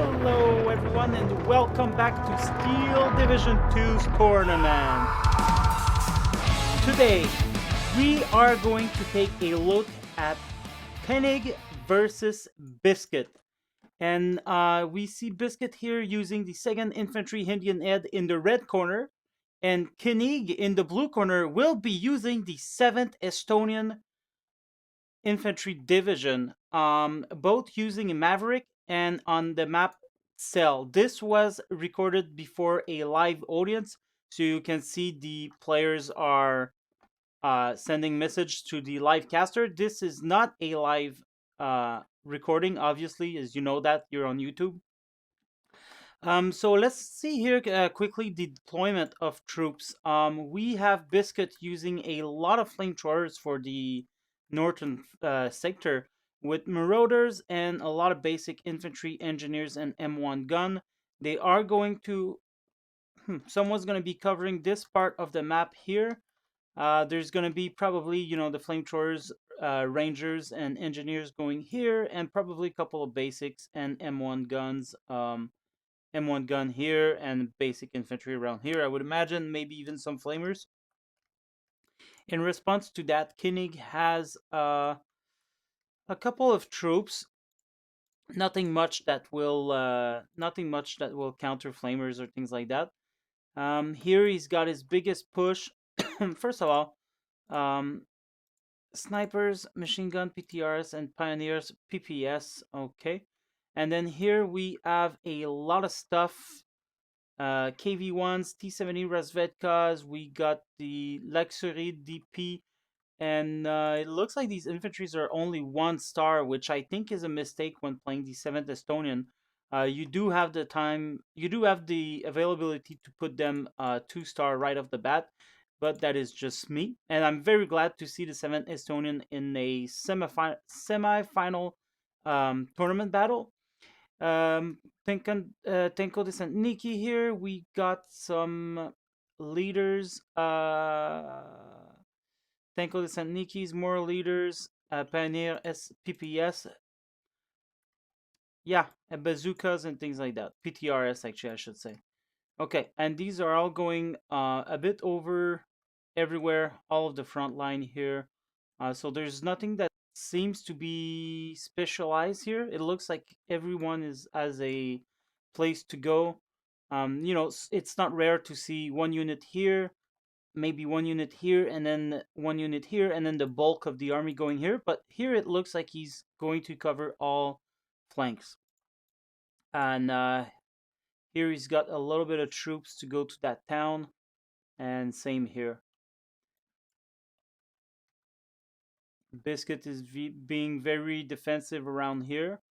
Hello everyone and welcome back to Steel Division 2's tournament. Today we are going to take a look at Koenig VS Biscuit. And we see Biscuit here using the 2nd Infantry Indian Ed in the red corner. And Koenig in the blue corner will be using the 7th Estonian Infantry Division, both using a Maverick and on the map Cell. This was recorded before a live audience, so you can see the players are sending message to the live caster. This is not a live recording, obviously, as you know that you're on YouTube. So let's see here quickly the deployment of troops. We have Biscuit using a lot of flamethrowers for the northern sector with marauders and a lot of basic infantry, engineers, and M1 gun. They are going to... someone's going to be covering this part of the map here. There's going to be probably, the flamethrowers, rangers, and engineers going here, and probably a couple of basics and M1 guns. M1 gun here and basic infantry around here. I would imagine maybe even some flamers. In response to that, Koenig has a couple of troops. Nothing much that will counter flamers or things like that. Here he's got his biggest push. First of all, snipers, machine gun, PTRs, and pioneers, PPS. Okay. And then here we have a lot of stuff. KV1s, T-70 Razvedkas, we got the Luxury DP, and it looks like these infantries are only 1 star, which I think is a mistake when playing the 7th Estonian. You do have the availability to put them 2 star right off the bat, but that is just me. And I'm very glad to see the 7th Estonian in a semi-final tournament battle. Tenko Descentniki here. We got some leaders. Tenko Descentniki's more leaders. Pioneer PPS. Yeah, and bazookas and things like that. PTRS, actually, I should say. Okay, and these are all going a bit over everywhere, all of the front line here. So there's nothing that seems to be specialized here. It looks like everyone has a place to go. It's not rare to see 1 unit here, maybe 1 unit here, and then 1 unit here, and then the bulk of the army going here. But here it looks like he's going to cover all flanks. And here he's got a little bit of troops to go to that town, and same here. Biscuit is being very defensive around here.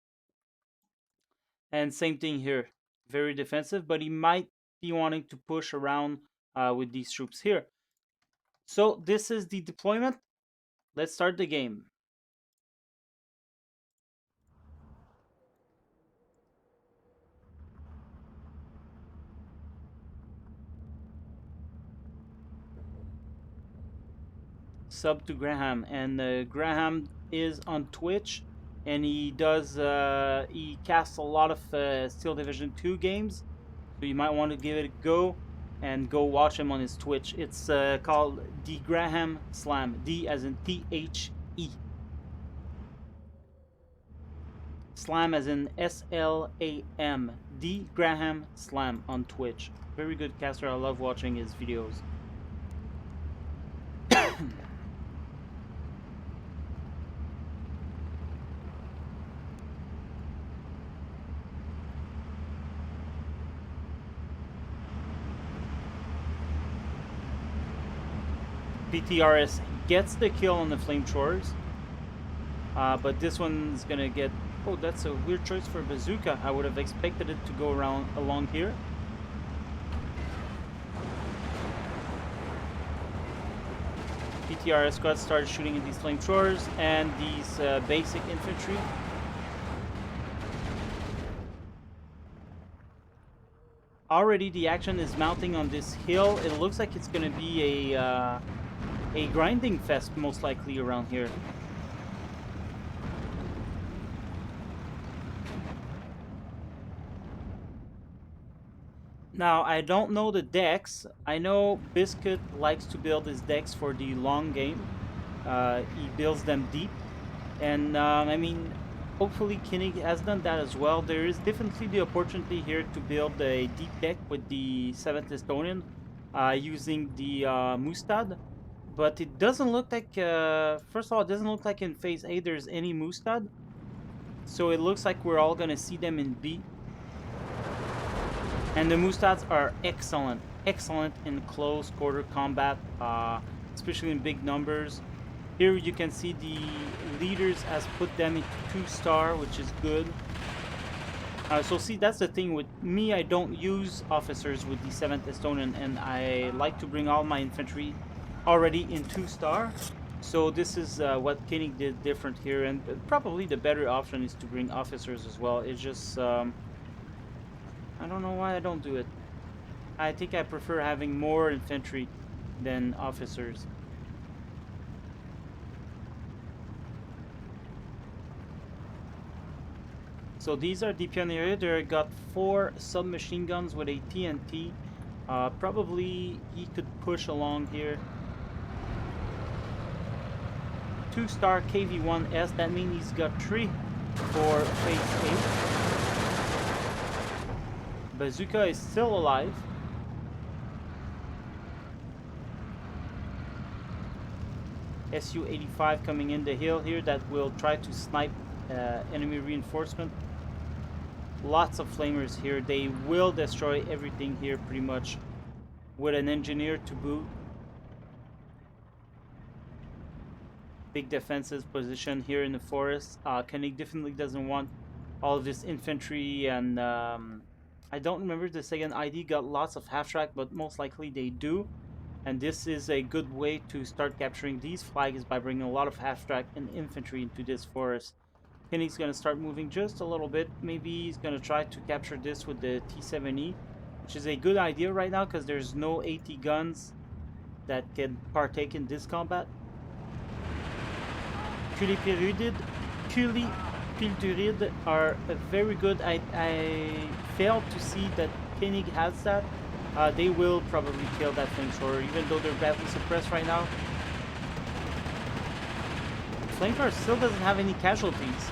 And same thing here. Very defensive, but he might be wanting to push around with these troops here. So this is the deployment. Let's start the game. Sub to Graham, and Graham is on Twitch, and he casts a lot of Steel Division 2 games, so you might want to give it a go and go watch him on his Twitch. It's called D Graham Slam. D as in THE. Slam as in SLAM. D Graham Slam on Twitch. Very good caster. I love watching his videos. PTRS gets the kill on the flamethrowers, but this one's gonna get... Oh, that's a weird choice for a bazooka. I would have expected it to go along here. PTRS squad started shooting at these flamethrowers and these basic infantry. Already the action is mounting on this hill. It looks like it's gonna be a grinding fest, most likely, around here. Now, I don't know the decks. I know Biscuit likes to build his decks for the long game. He builds them deep. And I mean, hopefully Koenig has done that as well. There is definitely the opportunity here to build a deep deck with the 7th Estonian using the Mustad. But it doesn't look like, first of all, it doesn't look like in Phase A there's any Mustad. So it looks like we're all going to see them in B. And the Mustads are excellent, excellent in close quarter combat, especially in big numbers. Here you can see the leaders has put them into 2-star, which is good. So see, that's the thing with me, I don't use officers with the 7th Estonian, and I like to bring all my infantry already in 2-star. So this is what Koenig did different here, and probably the better option is to bring officers as well. It's just, I don't know why I don't do it. I think I prefer having more infantry than officers. So these are the Pioneer. They got 4 submachine guns with a TNT. Probably he could push along here. 2-star KV-1S. That means he's got 3 for Phase 8. Bazooka is still alive. Su-85 coming in the hill here that will try to snipe enemy reinforcement. Lots of flamers here. They will destroy everything here pretty much with an engineer to boot. Big defensive position here in the forest. Koenig definitely doesn't want all of this infantry, and I don't remember the second ID got lots of half-track, but most likely they do. And this is a good way to start capturing these flags by bringing a lot of half-track and infantry into this forest. Koenig's going to start moving just a little bit. Maybe he's going to try to capture this with the T-7E, which is a good idea right now because there's no AT guns that can partake in this combat. Culipildurid are very good. I failed to see that Koenig has that. They will probably kill that flamethrower, even though they're badly suppressed right now. Flamethrower still doesn't have any casualties.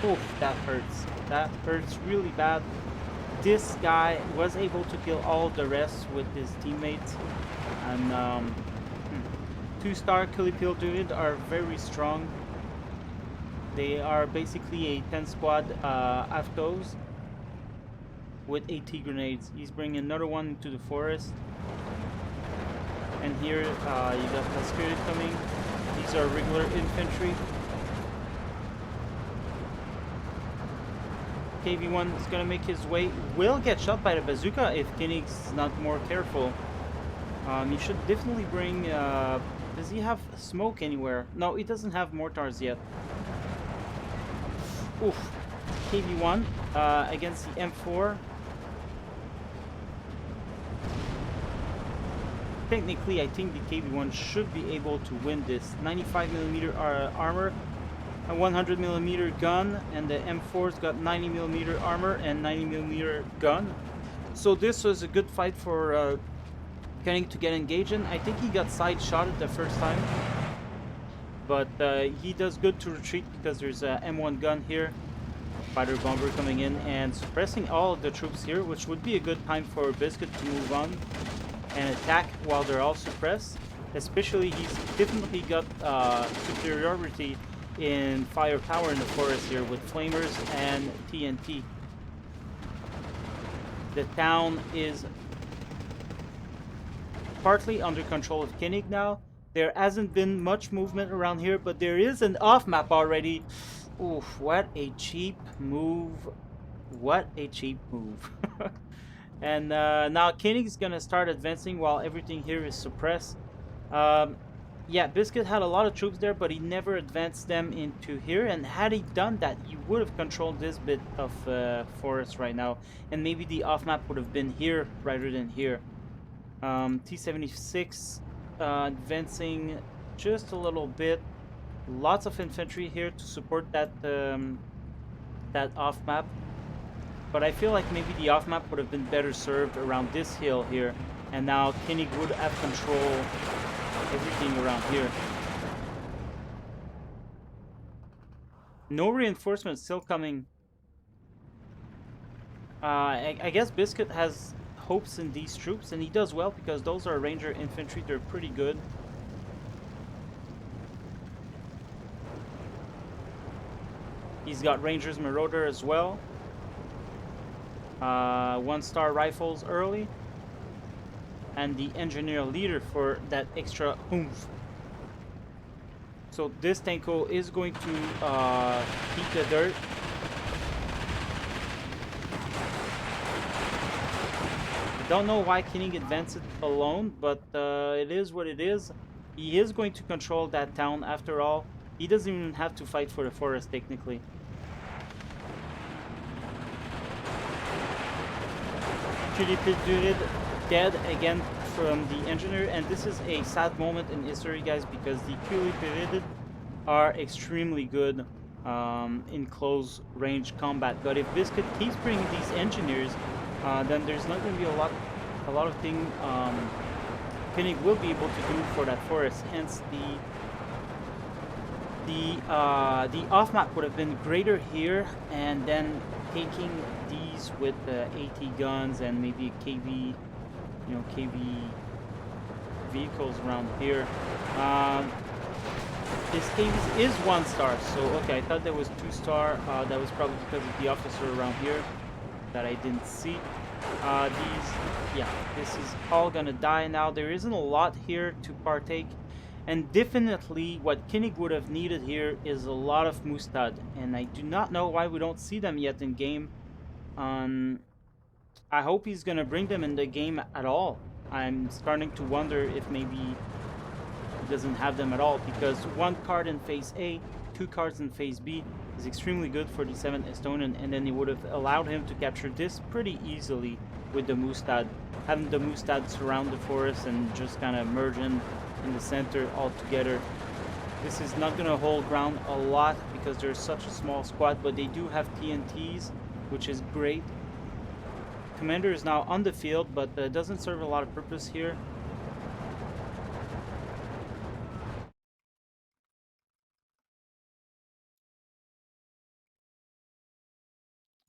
Oof, that hurts. That hurts really bad. This guy was able to kill all the rest with his teammates. And 2-star Culipildurid are very strong. They are basically a 10-squad Aftos with AT grenades. He's bringing another one into the forest. And here you got the Spirit coming. These are regular infantry. KV-1 is going to make his way. Will get shot by the bazooka if Koenig's not more careful. He should definitely bring... does he have smoke anywhere? No, he doesn't have mortars yet. Oof. KV-1 against the M4. Technically, I think the KV-1 should be able to win this. 95mm armor, a 100mm gun, and the M4's got 90mm armor and 90mm gun. So this was a good fight for Koenig to get engaged in. I think he got side shotted the first time, but he does good to retreat because there's a M1 gun here. Fighter bomber coming in and suppressing all of the troops here, which would be a good time for Biscuit to move on and attack while they're all suppressed. Especially, he's definitely got superiority in firepower in the forest here with flamers and TNT. The town is partly under control of Koenig now. There hasn't been much movement around here, but there is an off-map already. Oof, what a cheap move. What a cheap move. And now Koenig is going to start advancing while everything here is suppressed. Yeah, Biscuit had a lot of troops there, but he never advanced them into here. And had he done that, he would have controlled this bit of forest right now. And maybe the off-map would have been here rather than here. T-76 advancing just a little bit. Lots of infantry here to support that that off-map. But I feel like maybe the off-map would have been better served around this hill here. And now Koenig would have control everything around here. No reinforcements still coming. I guess Biscuit has hopes in these troops, and he does well because those are Ranger infantry. They're pretty good. He's got Rangers Marauder as well. 1-star rifles early. And the engineer leader for that extra oomph. So this Tanko is going to eat the dirt. Don't know why Koenig advanced it alone, but it is what it is. He is going to control that town after all. He doesn't even have to fight for the forest technically. Durid dead again from the engineer, and this is a sad moment in history, guys, because the Durid are extremely good in close range combat. But if Biscuit keeps bringing these engineers, then there's not going to be a lot of things Koenig will be able to do for that forest. Hence, the off map would have been greater here, and then taking these with 80 guns and maybe a KV, KV vehicles around here. This KV is 1-star, so okay, I thought that was 2-star. That was probably because of the officer around here that I didn't see. This is all gonna die now. There isn't a lot here to partake, and definitely what Koenig would have needed here is a lot of Mustad, and I do not know why we don't see them yet in game. I hope he's gonna bring them in the game at all. I'm starting to wonder if maybe he doesn't have them at all, because 1 card in phase A, 2 cards in phase B is extremely good for the 7th Estonian, and then it would have allowed him to capture this pretty easily with the Mustad. Having the Mustad surround the forest and just kind of merge in the center all together. This is not going to hold ground a lot because there's such a small squad, but they do have TNTs, which is great. Commander is now on the field, but doesn't serve a lot of purpose here.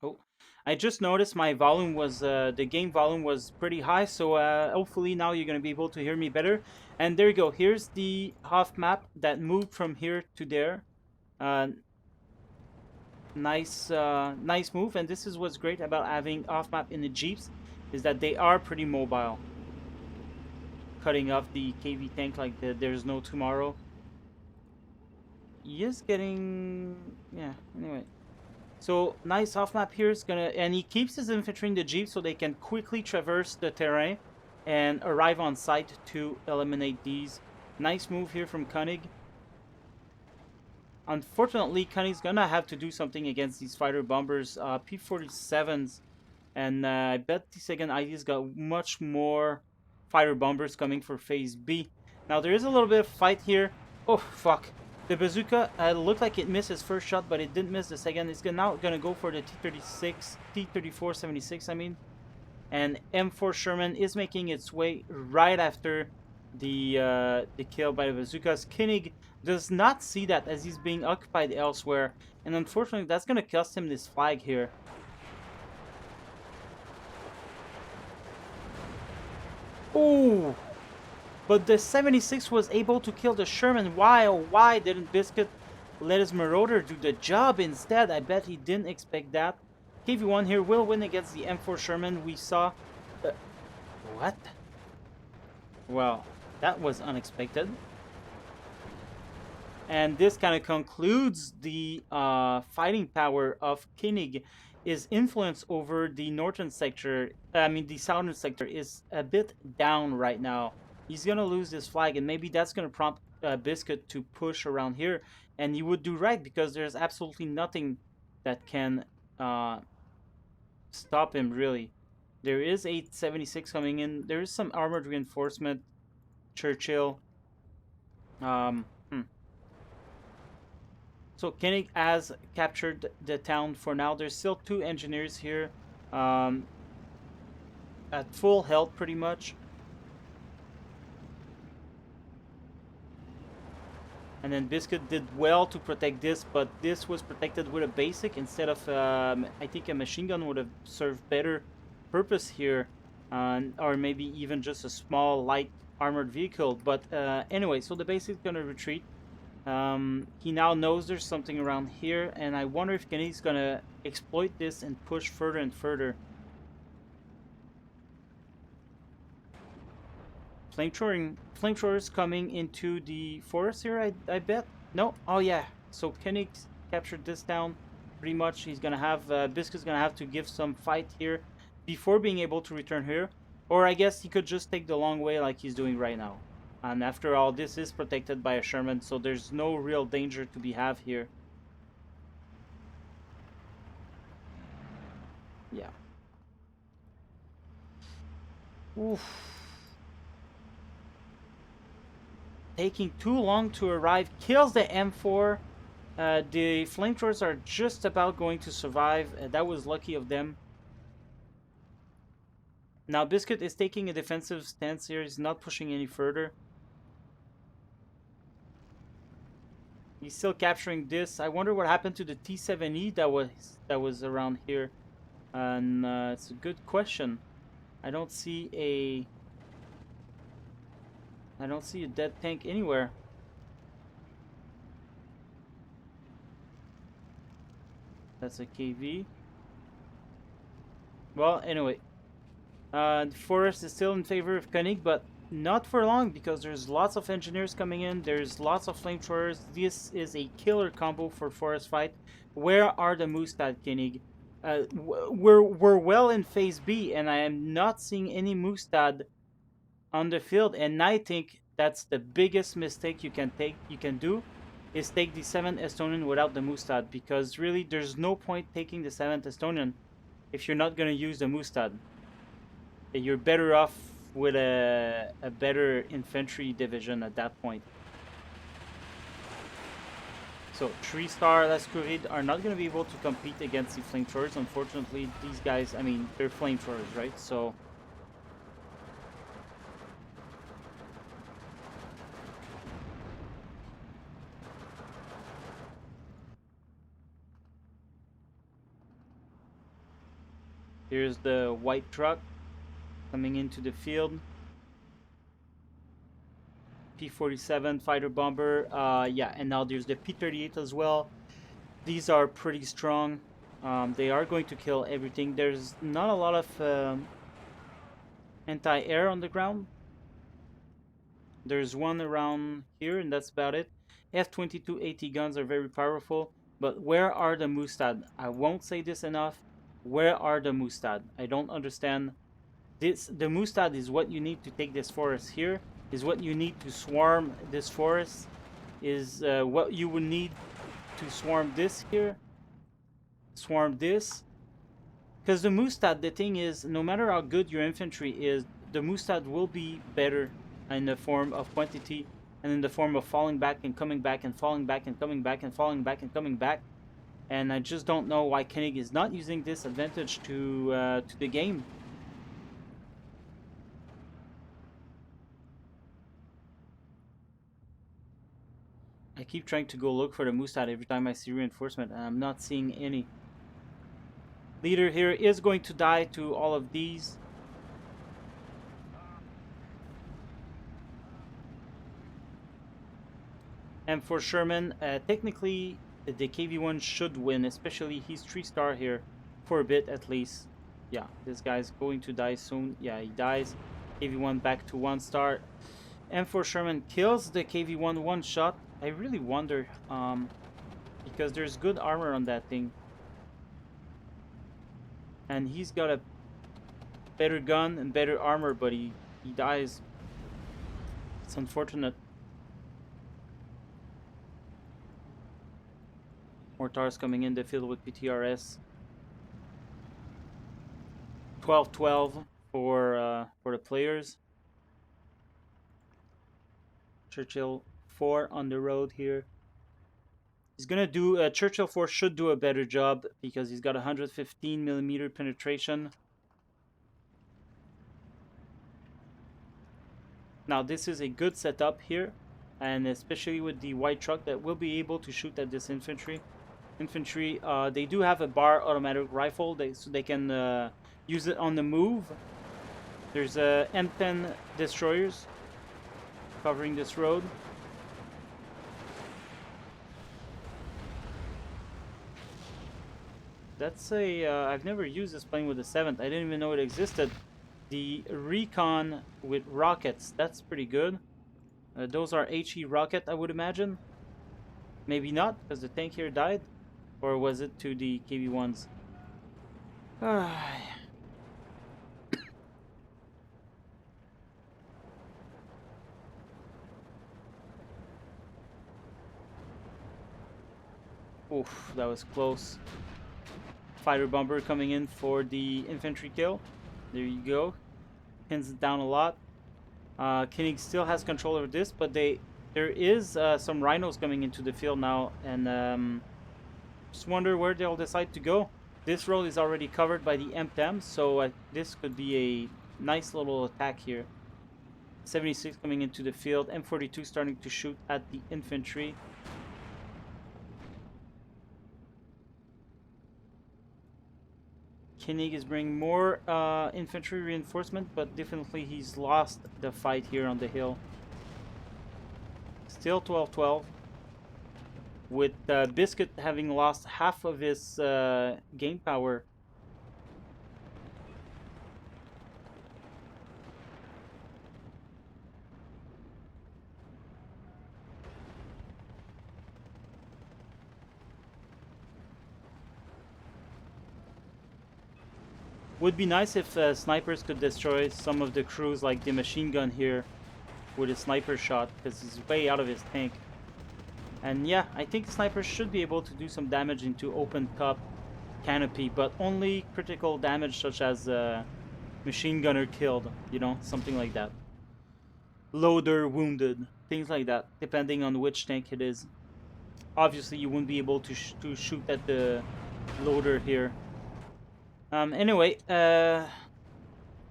Oh, I just noticed my volume was, the game volume was pretty high, so hopefully now you're going to be able to hear me better. And there you go, here's the half map that moved from here to there. Nice move, and this is what's great about having off map in the Jeeps, is that they are pretty mobile. Cutting off the KV tank like there's no tomorrow. He is getting, yeah, anyway. So nice off map here is gonna, and he keeps his infantry in the Jeep so they can quickly traverse the terrain and arrive on site to eliminate these. Nice move here from Koenig. Unfortunately, Koenig's gonna have to do something against these fighter bombers, P-47s, and I bet the second ID's got much more fighter bombers coming for phase B. Now there is a little bit of fight here. Oh fuck. The bazooka looked like it missed his first shot, but it didn't miss the second. It's now going to go for the T-34-76, I mean. And M4 Sherman is making its way right after the kill by the bazookas. Koenig does not see that as he's being occupied elsewhere. And unfortunately, that's going to cost him this flag here. Oh! But the 76 was able to kill the Sherman. Why, oh why didn't Biscuit let his Marauder do the job instead? I bet he didn't expect that. KV1 here will win against the M4 Sherman. We saw... what? Well, that was unexpected. And this kind of concludes the fighting power of Koenig. His influence over the northern sector, the southern sector, is a bit down right now. He's gonna lose this flag, and maybe that's gonna prompt Biscuit to push around here, and he would do right because there's absolutely nothing that can stop him, really. There is 876 coming in. There is some armored reinforcement. Churchill. So Koenig has captured the town for now. There's still 2 engineers here um, at full health pretty much. And then Biscuit did well to protect this, but this was protected with a basic instead of, I think a machine gun would have served better purpose here. Or maybe even just a small light armored vehicle. But anyway, so the basic's gonna retreat. He now knows there's something around here, and I wonder if Kenny's gonna exploit this and push further and further. Flamethrowers coming into the forest here, I bet. No, oh yeah. So Koenig captured this down. Pretty much, he's gonna have Biscuit's gonna have to give some fight here before being able to return here, or I guess he could just take the long way like he's doing right now. And after all, this is protected by a Sherman, so there's no real danger to be have here. Yeah. Oof. Taking too long to arrive kills the M4. The flamethrowers are just about going to survive. That was lucky of them. Now Biscuit is taking a defensive stance here. He's not pushing any further. He's still capturing this. I wonder what happened to the T-7E that was around here. And it's a good question. I don't see a dead tank anywhere. That's a KV. Well, anyway. The forest is still in favor of Koenig, but not for long because there's lots of engineers coming in. There's lots of flamethrowers. This is a killer combo for forest fight. Where are the Mustad, Koenig? We're well in phase B, and I am not seeing any Mustad on the field. And I think that's the biggest mistake you can do, is take the 7th Estonian without the Mustad, because really there's no point taking the 7th Estonian if you're not gonna use the Mustad. You're better off with a better infantry division at that point. So 3-star Lascuride are not going to be able to compete against the flamethrowers. Unfortunately, these guys, I mean, they're flamethrowers, right? So here's the white truck coming into the field. P-47 fighter bomber. Yeah, and now there's the P-38 as well. These are pretty strong. They are going to kill everything. There's not a lot of anti-air on the ground. There's one around here, and that's about it. F-22 AT guns are very powerful, but where are the Mustad? I won't say this enough. Where are the Mustad? I don't understand. The Mustad is what you need to take this forest here, is what you need to swarm this forest, is what you would need to swarm this here, swarm this. Because the Mustad, the thing is, no matter how good your infantry is, the Mustad will be better in the form of quantity and in the form of falling back and coming back and falling back and coming back and falling back and coming back. And I just don't know why Koenig is not using this advantage to the game. I keep trying to go look for the Mustad every time I see reinforcement, and I'm not seeing any. Leader here is going to die to all of these. And for Sherman, technically the KV-1 should win, especially he's 3-star here for a bit at least. Yeah, this guy's going to die soon. Yeah, he dies. KV-1 back to 1-star. M4 Sherman kills the KV-1 one shot. I really wonder, because there's good armor on that thing. And he's got a better gun and better armor, but he dies. It's unfortunate. Mortars coming in the field with PTRS. 12-12 for the players. Churchill 4 on the road here. He's gonna do Churchill Force should do a better job because he's got 115 millimeter penetration. Now this is a good setup here, and especially with the white truck that will be able to shoot at this infantry. They do have a bar automatic rifle, so they can use it on the move. There's M10 destroyers covering this road. That's a I've never used this plane with the 7th. I didn't even know it existed. The Recon with rockets, that's pretty good. Those are HE rocket, I would imagine. Maybe not, because the tank here died. Or was it to the KV-1s? Oof, that was close. Fighter bomber coming in for the infantry kill. There you go. Pins it down a lot. Koenig still has control over this, but there is some rhinos coming into the field now, and just wonder where they'll decide to go. This road is already covered by the M10, so this could be a nice little attack here. 76 coming into the field, M42 starting to shoot at the infantry. Koenig is bringing more infantry reinforcement, but definitely he's lost the fight here on the hill. Still 12-12. With Biscuit having lost half of his game power. Would be nice if snipers could destroy some of the crews, like the machine gun here with a sniper shot, because he's way out of his tank. And yeah, I think snipers should be able to do some damage into open top canopy, but only critical damage such as machine gunner killed, you know, something like that. Loader wounded, things like that, depending on which tank it is. Obviously, you wouldn't be able to shoot at the loader here. Anyway,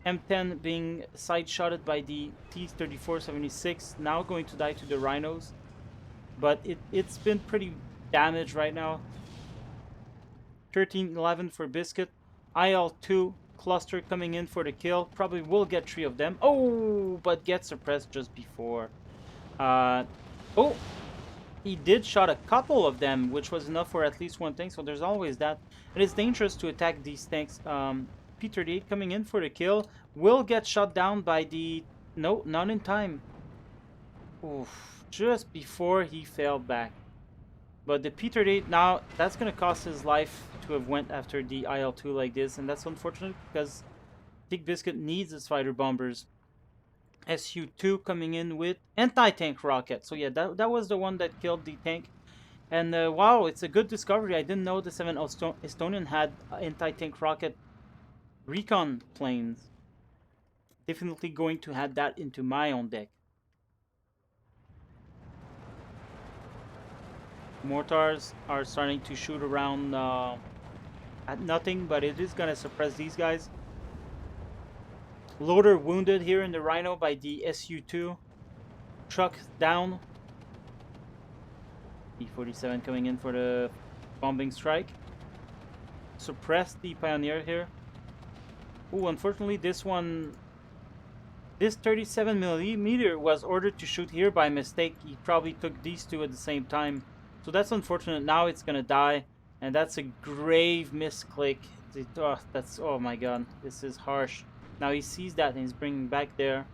M10 being side-shotted by the T-34-76, now going to die to the rhinos. But it's been pretty damaged right now. 13-11 for Biscuit. IL-2 cluster coming in for the kill. Probably will get 3 of them. Oh, but get suppressed just before. Oh, he did shot a couple of them, which was enough for at least one tank. So there's always that. It is dangerous to attack these tanks. P-38 coming in for the kill. Will get shot down by the... No, not in time. Oof. Just before he fell back. But the P-38 now, that's going to cost his life to have went after the IL-2 like this. And that's unfortunate because Big Biscuit needs his fighter bombers. Su-2 coming in with anti-tank rocket. So yeah, that was the one that killed the tank. And wow, it's a good discovery. I didn't know the 7 Estonian had anti-tank rocket recon planes. Definitely going to add that into my own deck. Mortars are starting to shoot around at nothing, but it is going to suppress these guys. Loader wounded here in the Rhino by the Su-2. Truck down. P-47 coming in for the bombing strike. Suppress the Pioneer here. Ooh, unfortunately this 37mm was ordered to shoot here by mistake. He probably took these two at the same time. So that's unfortunate. Now it's gonna die, and that's a grave misclick. Oh my god, this is harsh. Now he sees that and he's bringing back there.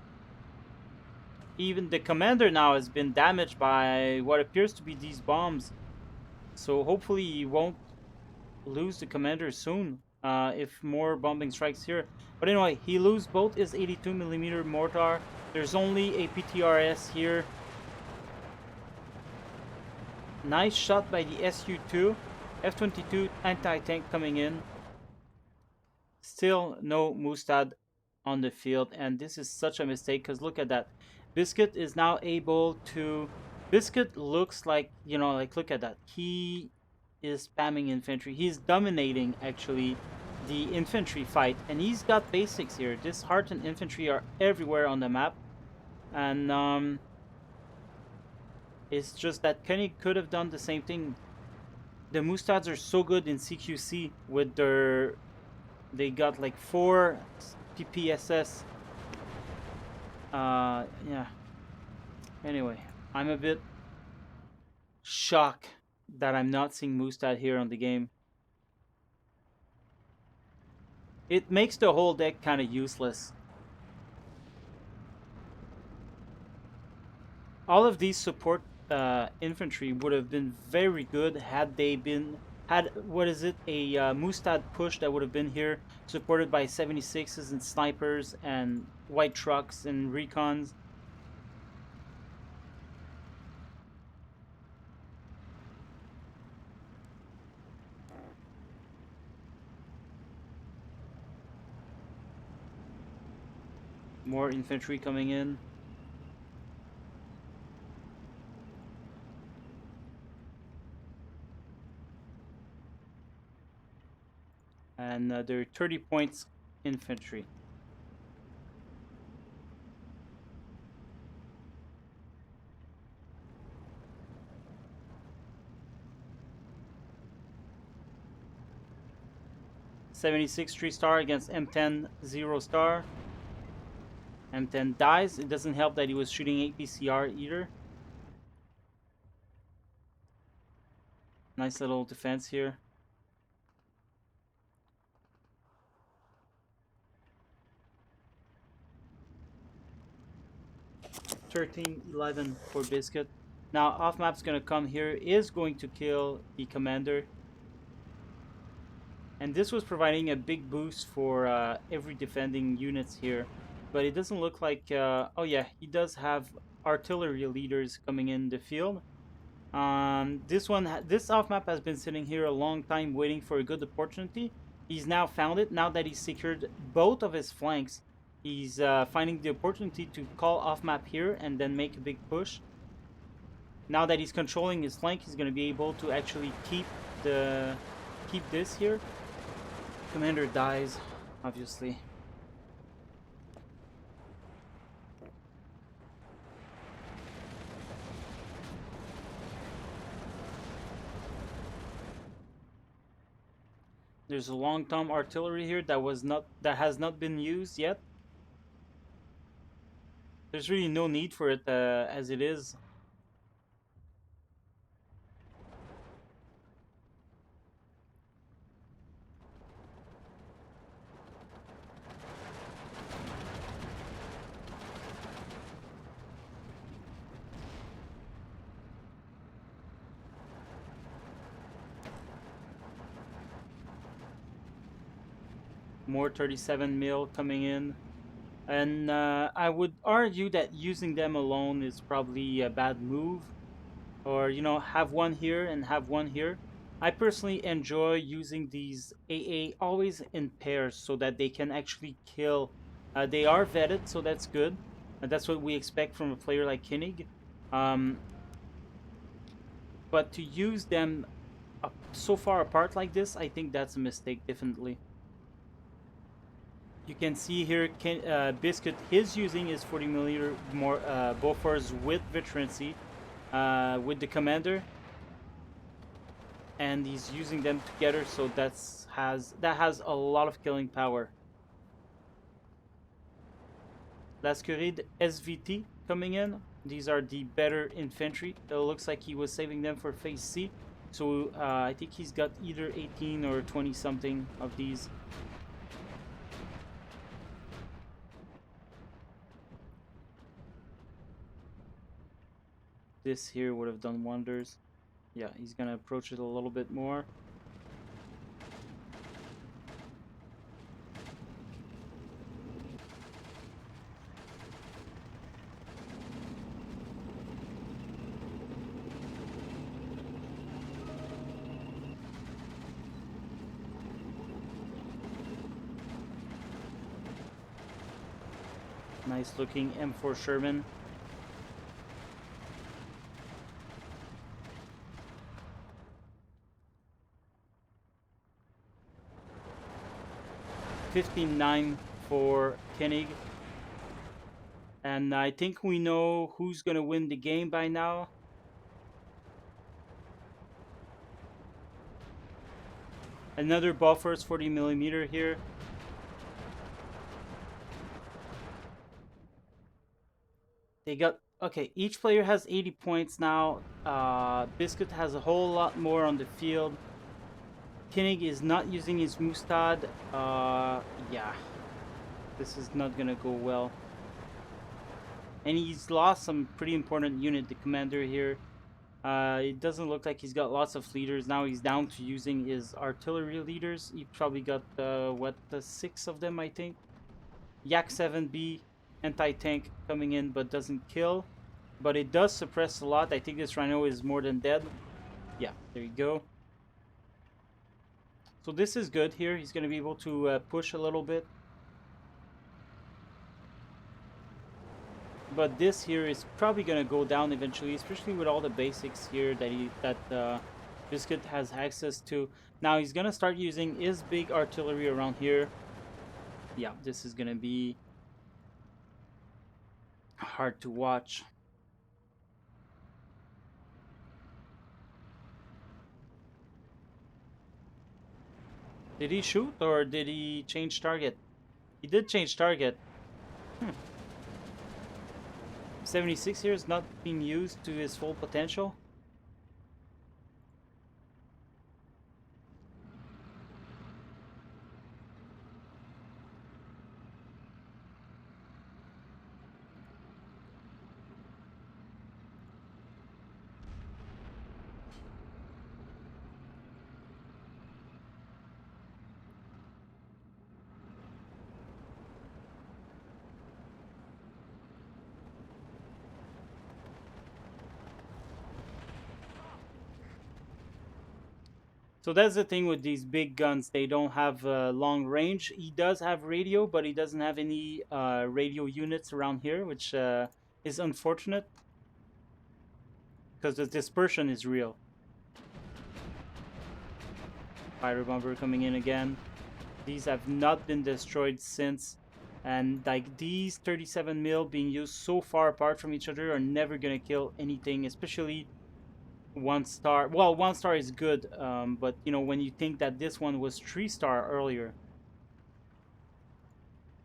Even the commander now has been damaged by what appears to be these bombs. So hopefully he won't lose the commander soon if more bombing strikes here. But anyway, he loses both his 82mm mortar. There's only a PTRS here. Nice shot by the Su-2. F-22 anti-tank coming in. Still no Mustad on the field, and this is such a mistake because look at that. Biscuit is now able to Biscuit looks like, like look at that. He is spamming infantry. He's dominating actually the infantry fight, and he's got basics here. This heart and infantry are everywhere on the map, and it's just that Kenny could have done the same thing. The Mustads are so good in CQC with their. They got like 4 PPSS. Yeah. Anyway, I'm a bit shocked that I'm not seeing Mustad here on the game. It makes the whole deck kind of useless. All of these support infantry would have been very good had they been had what is it a Mustad push that would have been here supported by 76s and snipers and white trucks and recons. More infantry coming in. And they're 30 points infantry. '76 3-star against M10 0-star. M10 dies. It doesn't help that he was shooting 8 PCR either. Nice little defense here. 13-11 for Biscuit. Now off map's gonna come here, is going to kill the commander. And this was providing a big boost for every defending units here. But it doesn't look like... oh yeah, he does have artillery leaders coming in the field. This off map has been sitting here a long time waiting for a good opportunity. He's now found it. Now that he's secured both of his flanks, he's finding the opportunity to call off map here and then make a big push. Now that he's controlling his flank, he's going to be able to actually keep this here. Commander dies, obviously. There's a long-term artillery here that has not been used yet. There's really no need for it as it is. More 37 mil coming in. And I would argue that using them alone is probably a bad move. Or, have one here and have one here. I personally enjoy using these AA always in pairs so that they can actually kill. They are vetted, so that's good. That's what we expect from a player like Koenig. But to use them so far apart like this, I think that's a mistake, definitely. You can see here, Biscuit is using his 40mm more Bofors with veterancy, with the commander, and he's using them together, so that has a lot of killing power. Lascurid SVT coming in. These are the better infantry. It looks like he was saving them for phase C, so I think he's got either 18 or 20 something of these. This here would have done wonders. Yeah, he's gonna approach it a little bit more. Nice looking M4 Sherman. 15-9 for Koenig. And I think we know who's going to win the game by now. Another buffers 40mm here. They got, okay, each player has 80 points now. Biscuit has a whole lot more on the field. Koenig is not using his Mustad. Yeah, this is not gonna go well. And he's lost some pretty important unit, the commander here. It doesn't look like he's got lots of leaders. Now he's down to using his artillery leaders. He probably got, what, 6 of them, I think. Yak 7B, anti-tank coming in, but doesn't kill. But it does suppress a lot. I think this Rhino is more than dead. Yeah, there you go. So this is good here. He's going to be able to push a little bit. But this here is probably going to go down eventually, especially with all the basics here that Biscuit has access to. Now he's going to start using his big artillery around here. Yeah, this is going to be hard to watch. Did he shoot or did he change target? He did change target. 76 here is not being used to his full potential. So that's the thing with these big guns. They don't have long range. He does have radio, but he doesn't have any radio units around here, which is unfortunate because the dispersion is real. Fire bomber coming in again. These have not been destroyed since. And like these 37 mil being used so far apart from each other are never going to kill anything, especially 1 star. Well, 1 star is good, but you know, when you think that this one was 3 star earlier.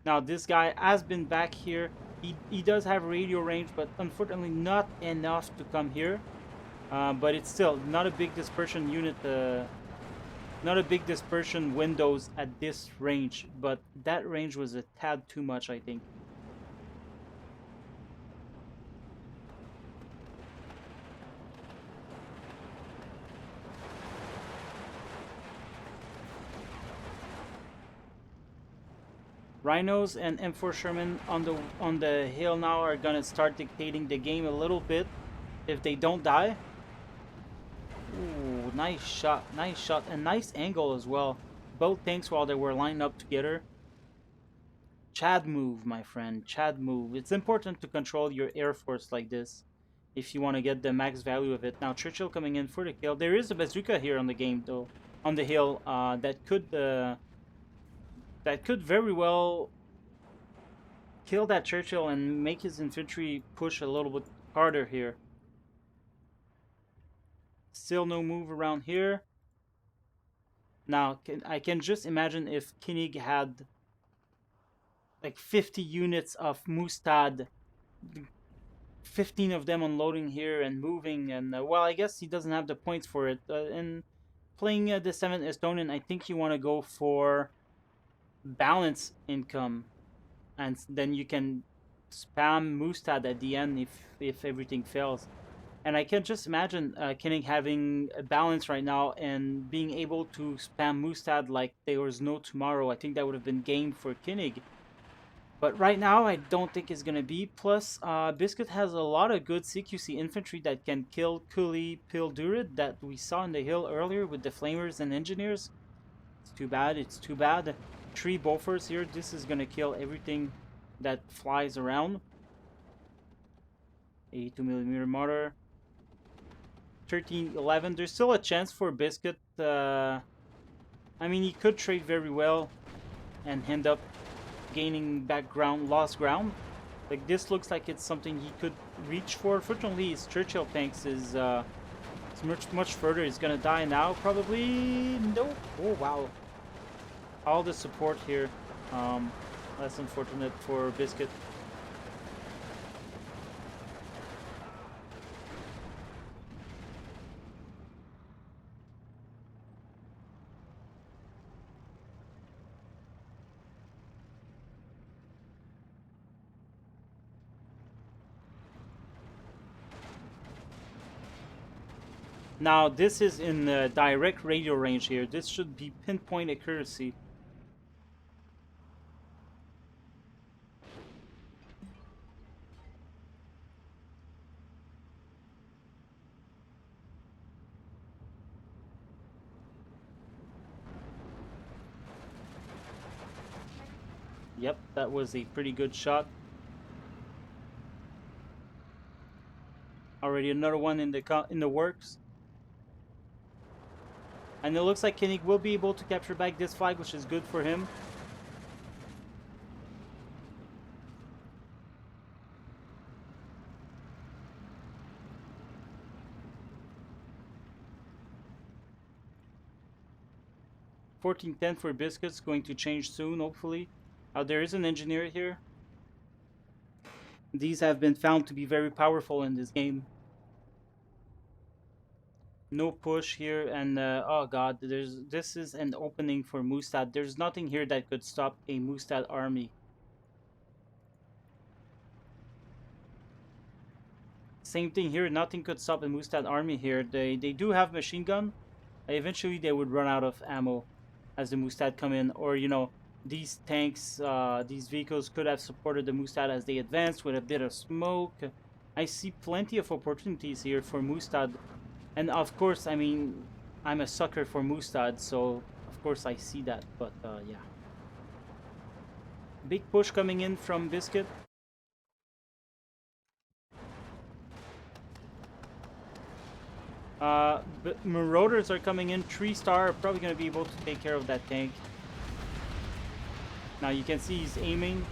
Now this guy has been back here. He does have radio range, but unfortunately not enough to come here. But it's still not a big dispersion unit, not a big dispersion windows at this range, but that range was a tad too much, I think. Rhinos and M4 Sherman on the hill now are gonna start dictating the game a little bit if they don't die. Ooh, nice shot, and nice angle as well. Both tanks while they were lined up together. Chad move, my friend, Chad move. It's important to control your air force like this if you want to get the max value of it. Now Churchill coming in for the kill. There is a bazooka here on the game though, on the hill, that could very well kill that Churchill and make his infantry push a little bit harder here. Still no move around here. Now, I can just imagine if Koenig had like 50 units of Mustad, 15 of them unloading here and moving, and well, I guess he doesn't have the points for it. And playing the 7th Estonian, I think you want to go for balance income, and then you can spam Mustad at the end if everything fails. And I can just imagine Koenig having a balance right now and being able to spam Mustad like there was no tomorrow. I think that would have been game for Koenig. But right now, I don't think it's going to be. Plus, Biscuit has a lot of good CQC infantry that can kill Kuli Pildurid that we saw on the hill earlier with the Flamers and Engineers. It's too bad. It's too bad. 3 Bofors here. This is going to kill everything that flies around. 82mm mortar. 13-11. There's still a chance for Biscuit. I mean, he could trade very well. and end up gaining back ground, lost ground. Like, this looks like it's something he could reach for. Fortunately, his Churchill tanks is much further. He's gonna die now, probably. Nope. Oh wow! All the support here. Less unfortunate for Biscuit. Now, this is in direct radio range here. This should be pinpoint accuracy. Yep, that was a pretty good shot. Already another one in the works. And it looks like Koenig will be able to capture back this flag, which is good for him. $14-10 for Biscuits, going to change soon, hopefully. There is an engineer here. These have been found to be very powerful in this game. No push here, and oh god, this is an opening for Mustad. There's nothing here that could stop a Mustad army. Same thing here, nothing could stop a Mustad army here. They do have machine gun. Eventually they would run out of ammo as the Mustad come in, or you know, these tanks, these vehicles could have supported the Mustad as they advanced with a bit of smoke. I see plenty of opportunities here for Mustad. And of course, I mean, I'm a sucker for Mustad, so of course I see that, but yeah. Big push coming in from Biscuit. But Marauders are coming in. 3-star are probably going to be able to take care of that tank. Now you can see he's aiming.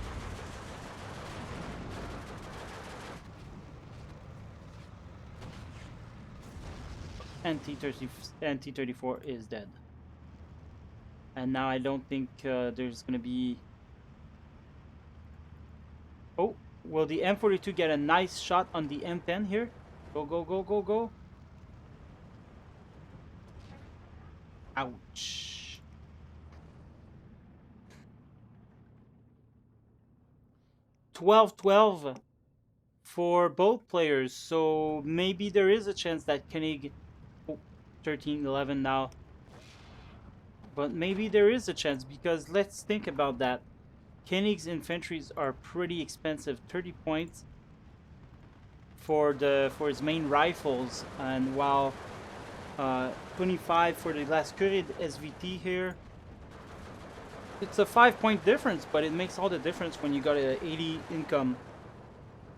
And T-34 is dead. And now I don't think there's going to be... Oh, will the M42 get a nice shot on the M10 here? Go, go, go, go, go. Ouch. $12-12 for both players, so maybe there is a chance that Koenig... Oh, 13-11 now. But maybe there is a chance, because let's think about that. Koenig's infantries are pretty expensive. 30 points for his main rifles, and while 25 for the Lascurid SVT here. It's a 5-point difference, but it makes all the difference when you got a 80 income,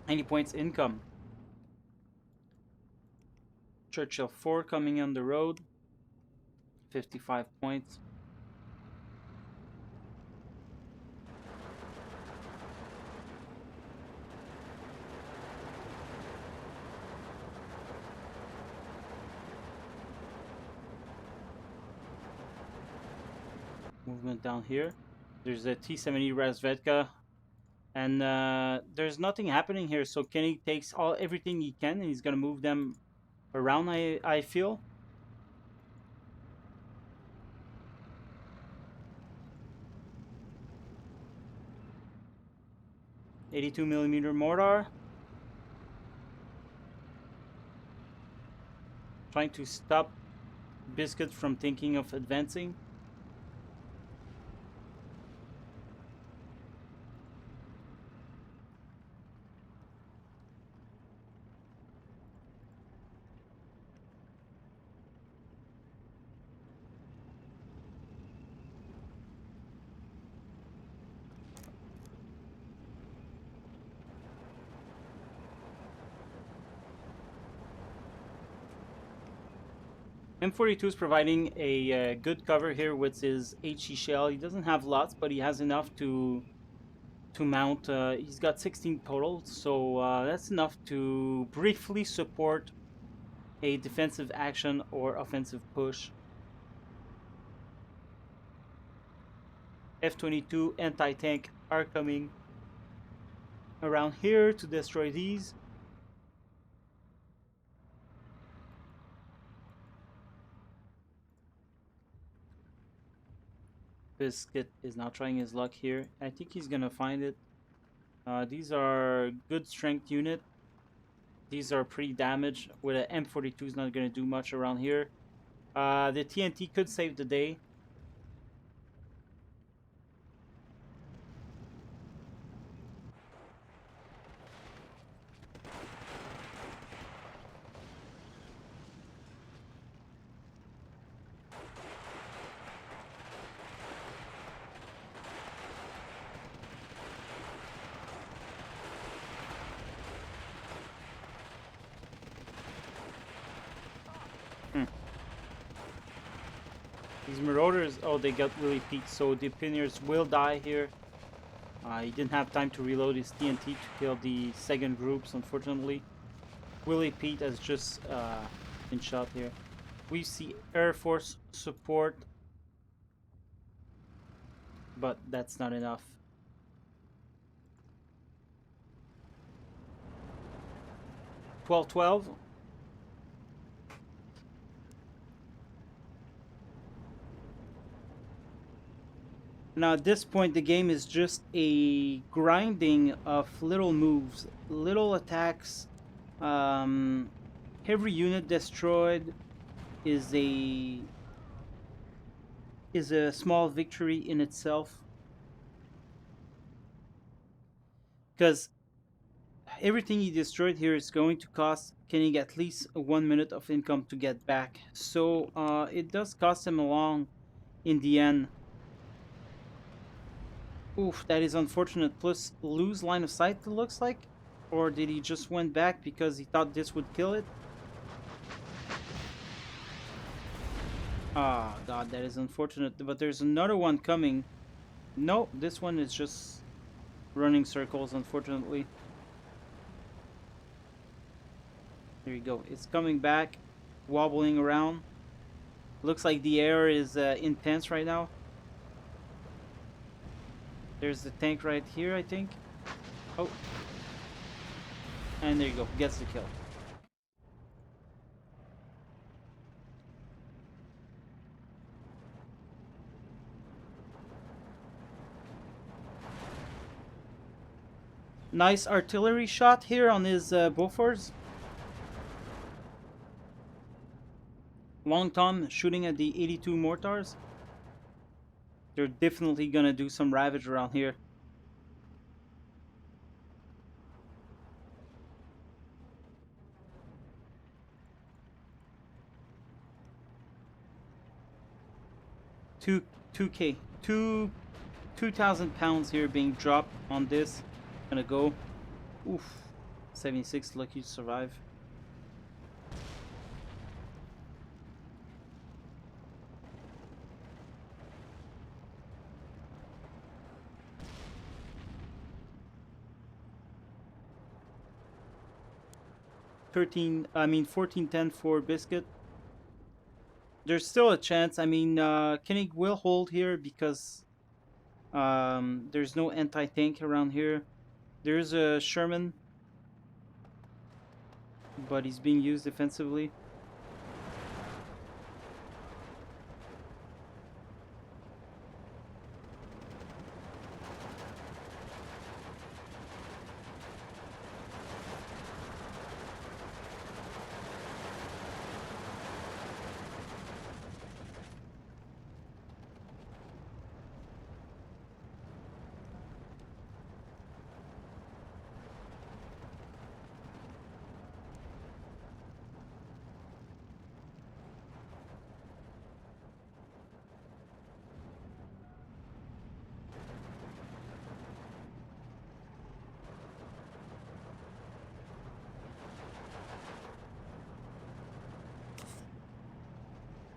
90 points income. Churchill 4 coming on the road, 55 points. Movement down here. There's a T-70 Razvedka, and there's nothing happening here. So Koenig takes everything he can, and he's gonna move them around. I feel. .82mm mortar. Trying to stop Biscuit from thinking of advancing. M42 is providing a good cover here with his HE shell. He doesn't have lots, but he has enough to mount. He's got 16 total, so that's enough to briefly support a defensive action or offensive push. F-22 anti-tank are coming around here to destroy these. Biscuit is now trying his luck here. I think he's gonna find it. These are good strength unit. These are pretty damaged. With an M42 is not gonna do much around here. The TNT could save the day. Hmm. These marauders, oh, they got really peaked, so the pioneers will die here. He didn't have time to reload his TNT to kill the second groups, unfortunately. Willie Pete has just been shot here. We see Air Force support, but that's not enough. 12-12. Now at this point the game is just a grinding of little moves, little attacks. Every unit destroyed is a small victory in itself, because everything he destroyed here is going to cost Koenig at least 1 minute of income to get back. So it does cost him a long in the end. Oof, that is unfortunate. Plus lose line of sight, it looks like. Or did he just went back because he thought this would kill it? Ah, god, that is unfortunate. But there's another one coming. No, this one is just running circles, unfortunately. There you go. It's coming back, wobbling around. Looks like the air is intense right now. There's the tank right here, I think. Oh. And there you go. Gets the kill. Nice artillery shot here on his Bofors. Long Tom shooting at the 82 mortars. They're definitely gonna do some ravage around here. Two 2K. 2,000 pounds here being dropped on this. Gonna go. Oof. 76, lucky to survive. I mean 14-10 for Biscuit. There's still a chance. I mean, Koenig will hold here because there's no anti-tank around here. There's a Sherman, but he's being used defensively.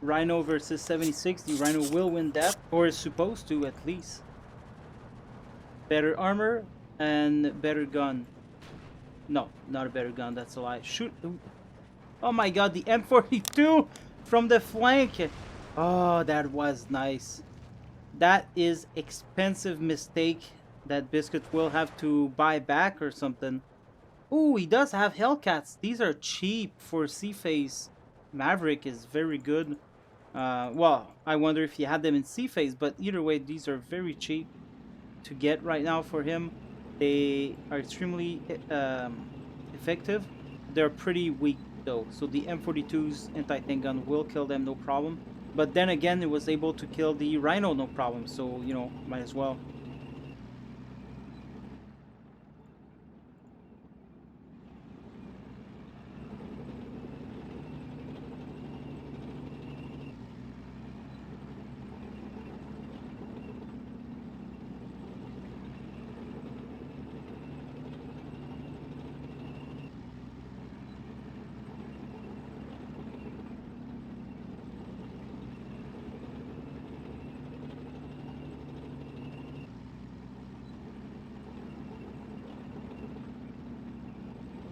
Rhino versus 76. The Rhino will win that, or is supposed to at least. Better armor and better gun. No, not a better gun. That's a lie. Shoot. Oh my god, the M42 from the flank. Oh, that was nice. That is expensive mistake that Biscuit will have to buy back or something. Ooh, he does have Hellcats. These are cheap for C-Phase. Maverick is very good. Well, I wonder if he had them in C-Phase, but either way, these are very cheap to get right now for him. They are extremely effective. They're pretty weak though, so the M42's anti-tank gun will kill them no problem. But then again, it was able to kill the Rhino no problem, so you know, might as well.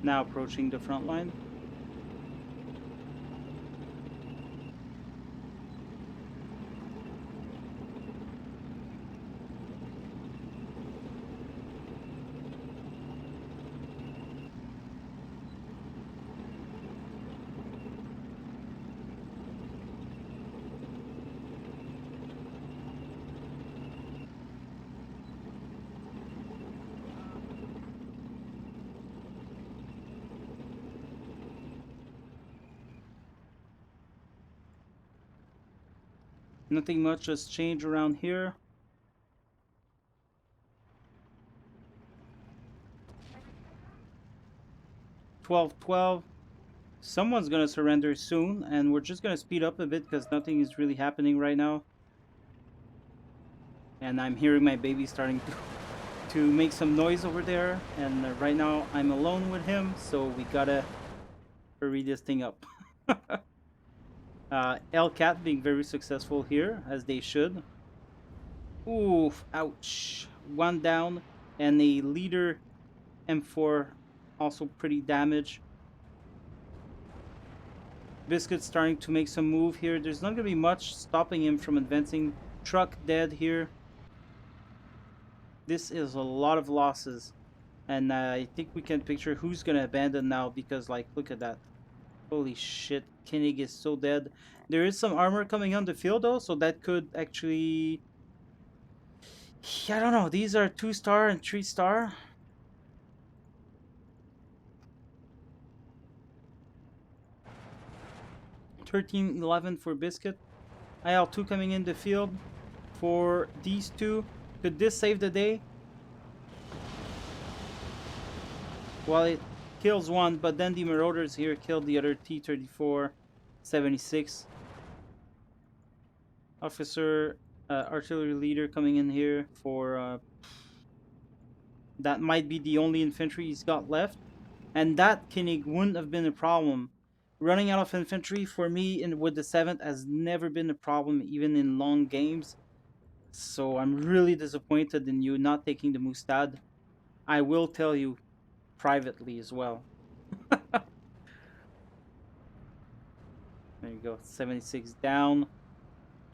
Now approaching the front line. Nothing much has changed around here. 12-12. Someone's gonna surrender soon, and we're just gonna speed up a bit because nothing is really happening right now. And I'm hearing my baby starting to make some noise over there. And right now I'm alone with him, so we gotta hurry this thing up. Cat being very successful here, as they should. Oof, ouch. One down, and a leader M4 also pretty damaged. Biscuit starting to make some move here. There's not going to be much stopping him from advancing. Truck dead here. This is a lot of losses. And I think we can picture who's going to abandon now because, like, look at that. Holy shit, Koenig is so dead. There is some armor coming on the field though, so that could actually... I don't know, these are 2-star and 3-star. $13.11 for Biscuit. IL-2 coming in the field for these two. Could this save the day? Well, it kills one, but then the Marauders here killed the other T-34 76. Officer, artillery leader coming in here for... that might be the only infantry he's got left. And that Koenig wouldn't have been a problem. Running out of infantry for me with the 7th has never been a problem, even in long games. So I'm really disappointed in you not taking the Mustad. I will tell you privately as well. There you go, 76 down,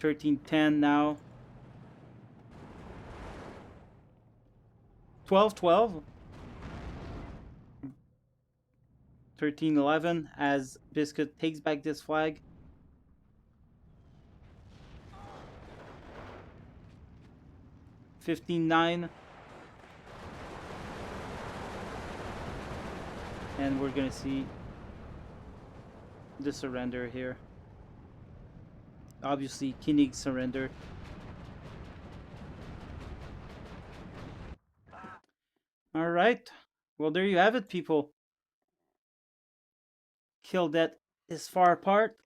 13-10 now. 12-12. 13-11 as Biscuit takes back this flag. 15-9. And we're gonna see the surrender here. Obviously, Koenig surrendered. Alright. Well, there you have it, people. Kill that is far apart.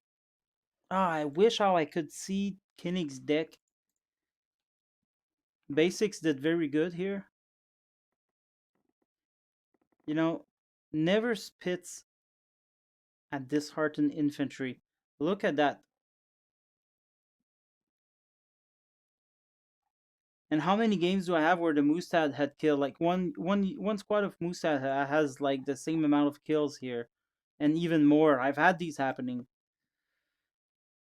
I wish how I could see Koenig's deck. Basics did very good here. You know, never spits at disheartened infantry. Look at that. And how many games do I have where the Mustad had killed? Like one squad of Mustad has like the same amount of kills here, and even more. I've had these happening.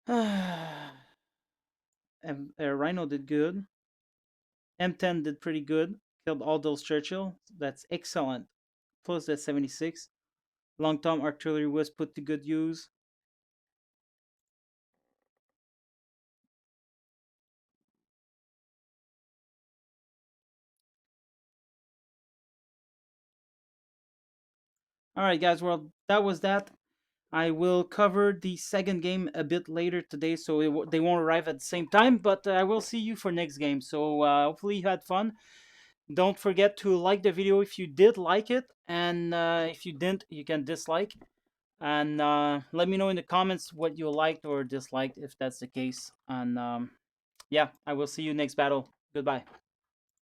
Rhino did good. M10 did pretty good. Killed all those Churchill. That's excellent. Closed at 76. Long Tom artillery was put to good use. All right, guys. Well, that was that. I will cover the second game a bit later today, so they won't arrive at the same time. But I will see you for next game. So hopefully you had fun. Don't forget to like the video if you did like it, and if you didn't, you can dislike. And let me know in the comments what you liked or disliked if that's the case. And yeah, I will see you next battle. Goodbye.